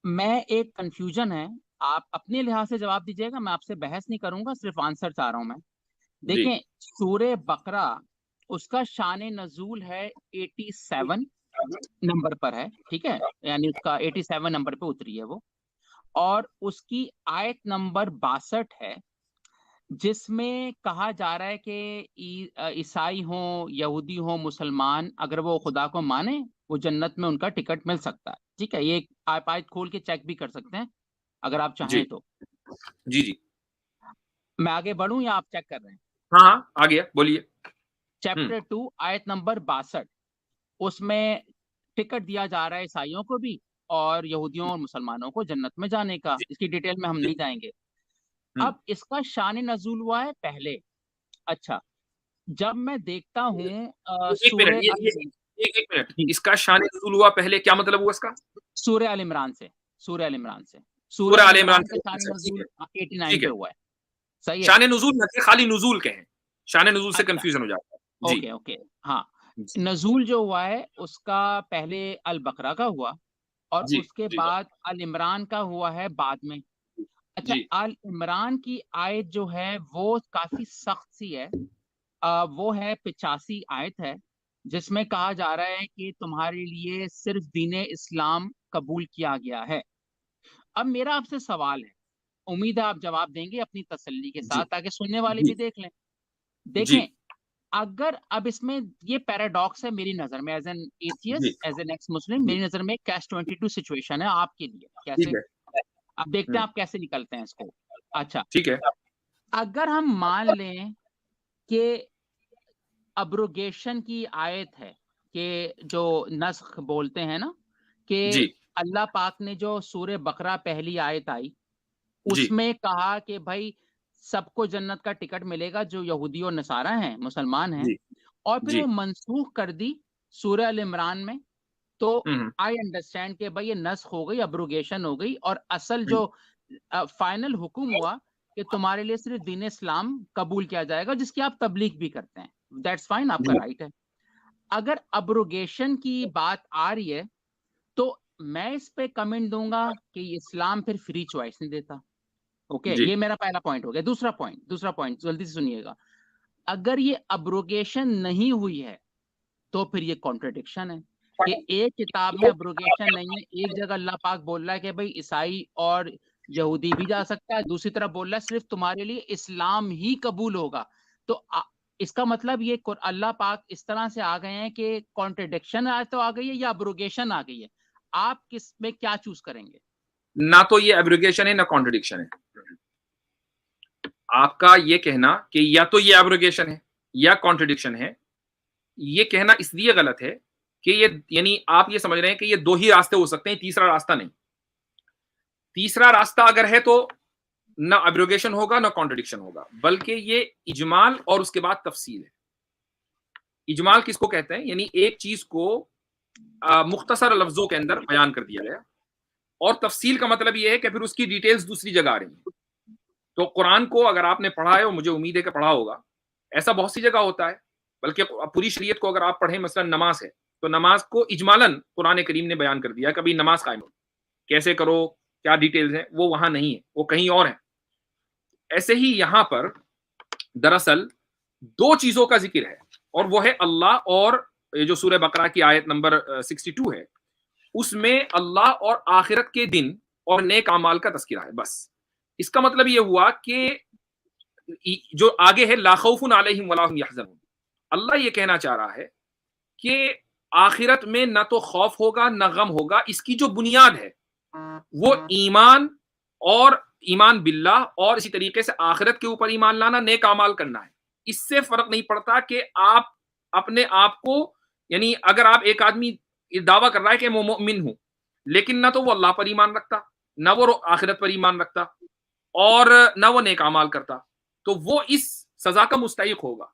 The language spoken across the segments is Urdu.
میں ایک کنفیوژن ہے، آپ اپنے لحاظ سے جواب دیجیے گا، میں آپ سے بحث نہیں کروں گا، صرف آنسر چاہ رہا ہوں میں. جی دیکھیں، سورہ بقرہ اس کا شان نزول ہے 87 نمبر پر ہے، ٹھیک ہے، یعنی اس کا 87 نمبر پہ اتری ہے وہ، اور اس کی آیت نمبر 62 ہے، جس میں کہا جا رہا ہے کہ عیسائی ہوں، یہودی ہوں، مسلمان، اگر وہ خدا کو مانے وہ جنت میں ان کا ٹکٹ مل سکتا ہے. ٹھیک ہے، یہ آپ آیت کھول کے چیک بھی کر سکتے ہیں اگر آپ چاہیں جی تو. جی جی میں آگے بڑھوں یا آپ چیک کر رہے ہیں؟ ہاں ہاں آ گیا، بولیے. چیپٹر 2 آیت نمبر 62، اس میں ٹکٹ دیا جا رہا ہے عیسائیوں کو بھی اور یہودیوں اور مسلمانوں کو جنت میں جانے کا. جی اس کی ڈیٹیل میں ہم جی نہیں جائیں گے. ہوں اب اس کا شان نزول ہوا ہے پہلے. اچھا، جب میں دیکھتا ہوں ایک منٹ، سورہ ایک منٹ، جی اس کا شان نزول ہوا پہلے، کیا مطلب ہوا اس کا؟ سورہ ال عمران سے، سورہ ال عمران سے، سورہ سورہ ال آل عمران عمران کا کا. شان اچھا ٹھیک نزول ہے، 89 ٹھیک پہ ہے. ہوا ہے. صحیح ہے. شان نزول نہ کہ خالی نزول کہیں، شان نزول سے اچھا، کنفیوژن ہو جاتا ہے. جی اوکے اوکے، ہاں. جی نزول جو ہوا ہے اس کا پہلے البقرہ کا ہوا اور جی اس کے جی بعد ال عمران کا ہوا ہے بعد میں. اچھا، جی آل عمران کی آیت جو ہے وہ کافی سخت سی ہے. وہ ہے 85 آیت ہے، جس میں کہا جا رہا ہے کہ تمہارے لیے صرف دین اسلام قبول کیا گیا ہے. اب میرا آپ سے سوال ہے، امید ہے آپ جواب دیں گے اپنی تسلی کے جی ساتھ تاکہ سننے والے جی بھی دیکھ لیں. جی دیکھیں، اگر اب اس میں یہ پیراڈاکس ہے میری نظر میں، ایز این جی atheist, as an ex Muslim, جی میری نظر میں کیش 22 سچویشن ہے آپ کے لیے. ٹھیک کیسے؟ ہے. اب دیکھتے ہوں ہیں آپ کیسے نکلتے ہیں اس کو. اچھا، ٹھیک ہے. اگر ہم مان لیں کہ ابروگیشن کی آیت ہے، کہ جو نسخ بولتے ہیں نا، کہ جی اللہ پاک نے جو سورہ بقرہ پہلی آیت آئی جی اس میں کہا کہ بھائی سب کو جنت کا ٹکٹ ملے گا جو یہودی اور نصارہ ہیں، مسلمان ہیں، جی اور پھر جی وہ منسوخ کر دی سورہ ال عمران میں. تو ہوں آئی انڈرسٹینڈ کہ بھائی یہ نسخ ہو گئی، ابروگیشن ہو گئی، اور اصل ہوں جو فائنل حکم ہوا کہ تمہارے لیے صرف دین اسلام قبول کیا جائے گا، جس کی آپ تبلیغ بھی کرتے ہیں. دیٹس فائن، آپ کا جی رائٹ ہے. اگر ابروگیشن کی بات آ رہی ہے تو میں اس پہ کمنٹ دوں گا کہ اسلام پھر فری چوائس نہیں دیتا. اوکے، جی یہ میرا پہلا پوائنٹ ہو گیا. دوسرا پوائنٹ جلدی سے سنیے گا. اگر یہ ابروگیشن نہیں ہوئی ہے تو پھر یہ کانٹرڈکشن ہے کہ ایک کتاب میں ابروگیشن نہیں ہے. ایک جگہ اللہ پاک بول رہا ہے کہ بھئی عیسائی اور یہودی بھی جا سکتا ہے، دوسری طرف بول رہا ہے صرف تمہارے لیے اسلام ہی قبول ہوگا. تو اس کا مطلب یہ اللہ پاک اس طرح سے آ گئے ہیں کہ کانٹرڈکشن تو آ گئی ہے یا ابروگیشن آ گئی ہے. آپ کس میں کیا چوز کریں گے؟ نہ تو یہ ایبروگیشن ہے نہ کانٹرڈکشن ہے. آپ کا یہ کہنا کہ یا تو یہ ایبروگیشن ہے یا کانٹرڈکشن ہے، یہ کہنا اس لیے غلط ہے کہ یہ، یعنی آپ یہ سمجھ رہے ہیں کہ یہ دو ہی راستے ہو سکتے ہیں، تیسرا راستہ نہیں. تیسرا راستہ اگر ہے تو نہ ایبروگیشن ہوگا نہ کانٹرڈکشن ہوگا، بلکہ یہ اجمال اور اس کے بعد تفصیل ہے. اجمال کس کو کہتے ہیں؟ یعنی ایک چیز کو مختصر لفظوں کے اندر بیان کر دیا گیا، اور تفصیل کا مطلب یہ ہے کہ پھر اس کی ڈیٹیلز دوسری جگہ آ رہی ہیں. تو قرآن کو اگر آپ نے پڑھا ہے، اور مجھے امید ہے کہ پڑھا ہوگا، ایسا بہت سی جگہ ہوتا ہے، بلکہ پوری شریعت کو اگر آپ پڑھیں، مثلا نماز ہے تو نماز کو اجمالاً قرآن کریم نے بیان کر دیا، کبھی نماز قائم ہو کیسے کرو، کیا ڈیٹیلز ہیں، وہ وہاں نہیں ہے، وہ کہیں اور ہیں. ایسے ہی یہاں پر دراصل دو چیزوں کا ذکر ہے، اور وہ ہے اللہ، اور یہ جو سورہ بقرہ کی آیت نمبر 62 ہے اس میں اللہ اور آخرت کے دن اور نیک اعمال کا تذکرہ ہے. بس اس کا مطلب یہ ہوا کہ جو آگے ہے لا خوف علیہم ولا هم يحزنون، اللہ یہ کہنا چاہ رہا ہے کہ آخرت میں نہ تو خوف ہوگا نہ غم ہوگا. اس کی جو بنیاد ہے وہ ایمان، اور ایمان باللہ، اور اسی طریقے سے آخرت کے اوپر ایمان لانا، نیک اعمال کرنا ہے. اس سے فرق نہیں پڑتا کہ آپ اپنے آپ کو، یعنی اگر آپ ایک آدمی یہ دعویٰ کر رہا ہے کہ میں مومن ہوں، لیکن نہ تو وہ اللہ پر ایمان رکھتا، نہ وہ آخرت پر ایمان رکھتا، اور نہ وہ نیک اعمال کرتا، تو وہ اس سزا کا مستحق ہوگا.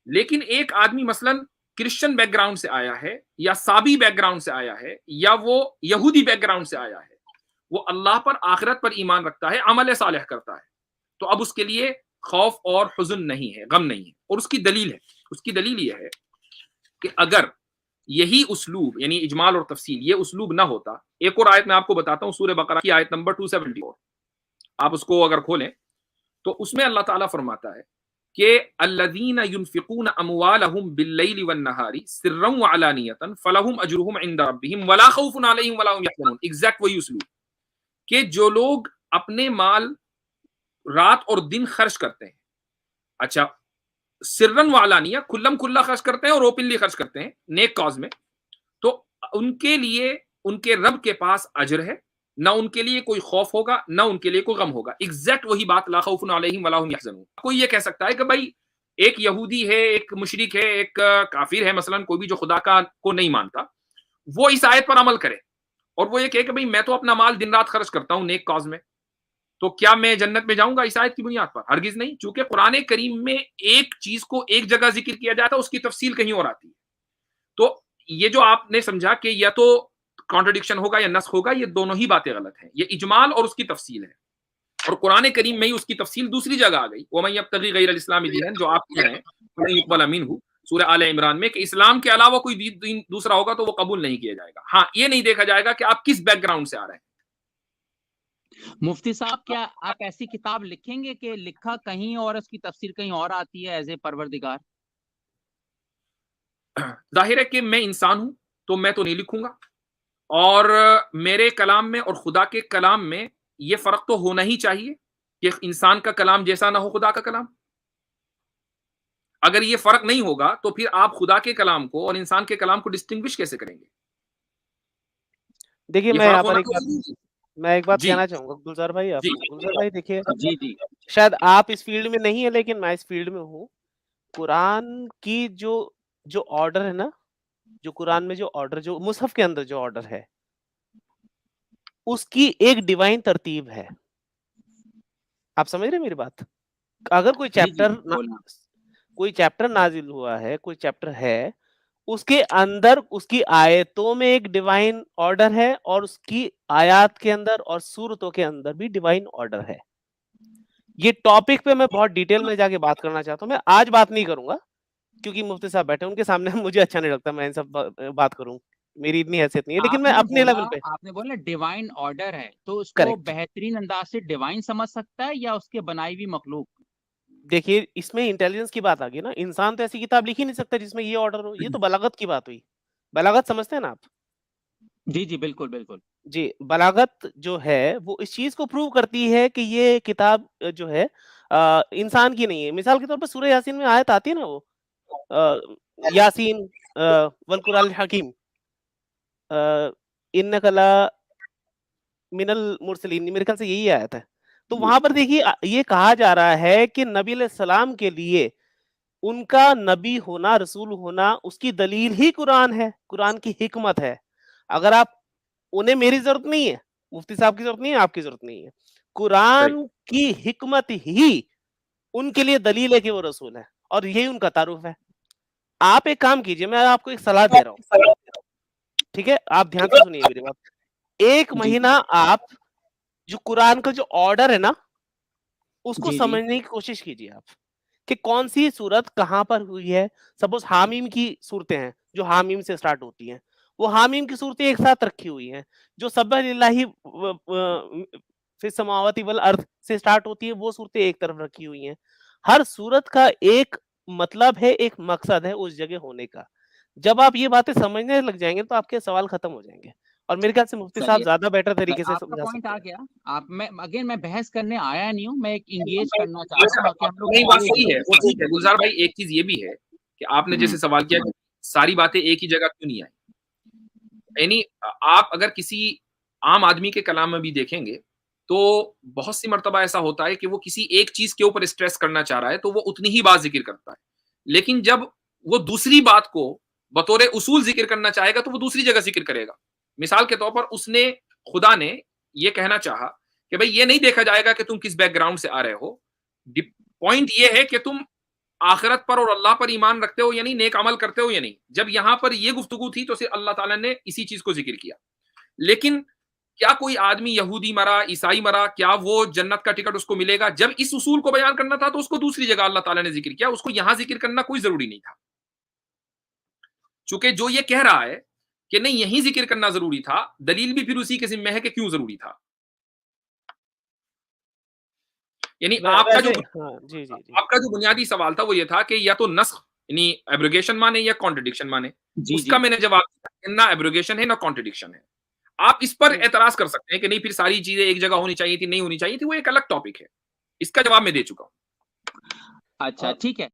لیکن ایک آدمی مثلا کرسچن بیک گراؤنڈ سے آیا ہے، یا سابی بیک گراؤنڈ سے آیا ہے، یا وہ یہودی بیک گراؤنڈ سے آیا ہے، وہ اللہ پر، آخرت پر ایمان رکھتا ہے، عمل صالح کرتا ہے، تو اب اس کے لیے خوف اور حزن نہیں ہے، غم نہیں ہے. اور اس کی دلیل ہے، اس کی دلیل یہ ہے کہ اگر یہی اسلوب یعنی اجمال اور تفصیل یہ اسلوب نہ ہوتا. ایک اور آیت میں آپ کو بتاتا ہوں, سورہ بقرہ کی آیت نمبر 274, آپ اس کو اگر کھولیں تو اس میں اللہ تعالیٰ فرماتا ہے کہ الذین ينفقون اموالهم باللیل والنہار سرا وعلانیۃ فلہم اجرہم عند ربہم ولا خوف علیہم ولا هم یحزنون. ایگزیکٹ وہی اسلوب کہ جو لوگ اپنے مال رات اور دن خرچ کرتے ہیں, اچھا سرن وعلانیہ کھلم کھلا خرچ کرتے ہیں اور اوپنلی خرچ کرتے ہیں نیک کاز میں, تو ان کے لیے ان کے رب کے پاس اجر ہے, نہ ان کے لیے کوئی خوف ہوگا نہ ان کے لیے کوئی غم ہوگا. ایگزیکٹ وہی بات لا خوف علیہم ولا هم یحزنون. کوئی یہ کہہ سکتا ہے کہ بھائی ایک یہودی ہے, ایک مشرک ہے, ایک کافر ہے, مثلا کوئی بھی جو خدا کا کو نہیں مانتا, وہ اس آیت پر عمل کرے اور وہ یہ کہے کہ بھائی میں تو اپنا مال دن رات خرچ کرتا ہوں نیک کاز میں, تو کیا میں جنت میں جاؤں گا اس آیت کی بنیاد پر؟ ہرگز نہیں. چونکہ قرآن کریم میں ایک چیز کو ایک جگہ ذکر کیا جاتا ہے, اس کی تفصیل کہیں اور آتی ہے. تو یہ جو آپ نے سمجھا کہ یا تو کانٹرڈکشن ہوگا یا نسخ ہوگا, یہ دونوں ہی باتیں غلط ہیں. یہ اجمال اور اس کی تفصیل ہے, اور قرآن کریم میں ہی اس کی تفصیل دوسری جگہ آ گئی. وَمَن يَبْتَغِ غَيْرَ الْإِسْلَامِ دِينًا, جو آپ کہہ رہے ہیں فَلَن يُقْبَلَ مِنْهُ, سورہ آل عمران میں, کہ اسلام کے علاوہ کوئی دین دوسرا ہوگا تو وہ قبول نہیں کیا جائے گا. ہاں یہ نہیں دیکھا جائے گا کہ آپ کس بیک گراؤنڈ سے آ رہے ہیں. مفتی صاحب کیا آپ ایسی کتاب لکھیں گے کہ لکھا کہیں اور اس کی تفسیر کہیں اور آتی ہے ایز اے پروردگار؟ ظاہر ہے کہ میں انسان ہوں تو میں تو نہیں لکھوں گا, اور میرے کلام میں اور خدا کے کلام میں یہ فرق تو ہونا ہی چاہیے کہ انسان کا کلام جیسا نہ ہو خدا کا کلام. اگر یہ فرق نہیں ہوگا تو پھر آپ خدا کے کلام کو اور انسان کے کلام کو ڈسٹنگوش کیسے کریں گے؟ دیکھیے یہ میں فرق یہاں پر ہونا میں ایک بات جی کہنا چاہوں گا گلزار بھائی, آپ جی گلزار بھائی دیکھیے جی جی شاید آپ اس فیلڈ میں نہیں ہے لیکن میں اس فیلڈ میں ہوں. قرآن کی جو آرڈر ہے نا, جو قرآن میں جو آرڈر, جو مصحف کے اندر جو آرڈر ہے, اس کی ایک ڈیوائن ترتیب ہے. آپ سمجھ رہے ہیں میری بات؟ اگر کوئی چیپٹر نازل ہوا ہے, کوئی چیپٹر ہے, اس کے اندر اس کی آیتوں میں ایک ڈیوائن آرڈر ہے, اور اس کی آیات کے اندر اور سورتوں کے اندر بھی ڈیوائن آرڈر ہے. یہ ٹاپک پہ میں بہت ڈیٹیل میں جا کے بات کرنا چاہتا ہوں. میں آج بات نہیں کروں گا کیونکہ مفتی صاحب بیٹھے, ان کے سامنے مجھے اچھا نہیں لگتا میں ان سب بات کروں, میری اتنی حیثیت نہیں ہے, لیکن میں اپنے لیول پہ. آپ نے بولا ڈیوائن آرڈر ہے, تو اس کو کریکٹ. بہترین انداز سے ڈیوائن سمجھ سکتا ہے یا اس کے بنائی ہوئی مخلوق؟ دیکھیے اس میں انٹیلیجنس کی بات آ گئی نا. انسان تو ایسی کتاب لکھ ہی نہیں سکتا جس میں یہ آرڈر ہو. یہ تو بلاغت کی بات ہوئی. بلاغت سمجھتے ہیں نا آپ؟ جی جی بالکل بالکل. جی, بلاغت جو ہے وہ اس چیز کو پروو کرتی ہے کہ یہ کتاب جو ہے انسان کی نہیں ہے. مثال کے طور پر سورہ یاسین میں آیت آتی ہے نا, وہ یاسین والقرآن الحکیم انک لا من المرسلین, میرے خیال سے یہی آیت ہے. تو وہاں پر دیکھیے یہ کہا جا رہا ہے کہ نبی علیہ السلام کے لیے ان کا نبی ہونا, رسول ہونا, اس کی دلیل ہی قرآن ہے, قرآن کی حکمت ہے. اگر آپ انہیں میری ضرورت نہیں ہے, مفتی صاحب کی ضرورت نہیں ہے, آپ کی ضرورت نہیں ہے, قرآن کی حکمت ہی ان کے لیے دلیل ہے کہ وہ رسول ہے, اور یہی ان کا تعارف ہے. آپ ایک کام کیجئے, میں آپ کو ایک صلاح دے رہا ہوں, ٹھیک ہے, آپ دھیان سے سنیے میری بات. ایک مہینہ آپ جو قرآن کا جو آرڈر ہے نا اس کو سمجھنے کی کوشش کیجیے آپ, کہ کون سی صورت کہاں پر ہوئی ہے. سپوز حامیم کی صورتیں ہیں جو حامیم سے سٹارٹ ہوتی ہیں, وہ حامیم کی صورتیں ایک ساتھ رکھی ہوئی ہیں. جو سبح للہ فی السماوات والارض سے سٹارٹ ہوتی ہے وہ صورتیں ایک طرف رکھی ہوئی ہیں. ہر صورت کا ایک مطلب ہے, ایک مقصد ہے اس جگہ ہونے کا. جب آپ یہ باتیں سمجھنے لگ جائیں گے تو آپ کے سوال ختم ہو جائیں گے, اور میرے خیال سے مفتی صاحب زیادہ بیٹر طریقے سے سمجھا سکتے ہیں. آ گیا. آپ میں بحث کرنے آیا نہیں ہوں, میں ایک انگیج کرنا چاہتا ہوں کہ ہم لوگ. نہیں بات صحیح ہے, وہ ٹھیک ہے گلزار بھائی. ایک چیز یہ بھی ہے کہ آپ نے جیسے سوال کیا ساری باتیں ایک ہی جگہ کیوں نہیں آئی. یعنی آپ اگر کسی عام آدمی کے کلام میں بھی دیکھیں گے تو بہت سی مرتبہ ایسا ہوتا ہے کہ وہ کسی ایک چیز کے اوپر اسٹریس کرنا چاہ رہا ہے تو وہ اتنی ہی بات ذکر کرتا ہے, لیکن جب وہ دوسری بات کو بطور اصول ذکر کرنا چاہے گا تو وہ دوسری جگہ ذکر کرے گا. مثال کے طور پر خدا نے یہ کہنا چاہا کہ بھئی یہ نہیں دیکھا جائے گا کہ تم کس بیک گراؤنڈ سے آ رہے ہو, پوائنٹ یہ ہے کہ تم آخرت پر اور اللہ پر ایمان رکھتے ہو یا نہیں, نیک عمل کرتے ہو یا نہیں. جب یہاں پر یہ گفتگو تھی تو صرف اللہ تعالیٰ نے اسی چیز کو ذکر کیا. لیکن کیا کوئی آدمی یہودی مرا, عیسائی مرا, کیا وہ جنت کا ٹکٹ اس کو ملے گا؟ جب اس اصول کو بیان کرنا تھا تو اس کو دوسری جگہ اللہ تعالیٰ نے ذکر کیا, اس کو یہاں ذکر کرنا کوئی ضروری نہیں تھا. چونکہ جو یہ کہہ رہا ہے کہ نہیں یہیں ذکر کرنا ضروری تھا، دلیل بھی پھر اسی قسم میں ہے کہ کیوں ضروری تھا. یعنی آپ کا جو بنیادی سوال تھا وہ یہ تھا کہ یا تو نسخ یعنی ایبروگیشن مانے یا کانٹرڈکشن مانے. اس کا میں نے جواب دیا نہ ایبروگیشن ہے نہ کانٹرڈکشن ہے. آپ اس پر اعتراض کر سکتے ہیں کہ نہیں پھر ساری چیزیں ایک جگہ ہونی چاہیے تھی، نہیں ہونی چاہیے تھی، وہ ایک الگ ٹاپک ہے. اس کا جواب میں دے چکا ہوں. اچھا ٹھیک ہے.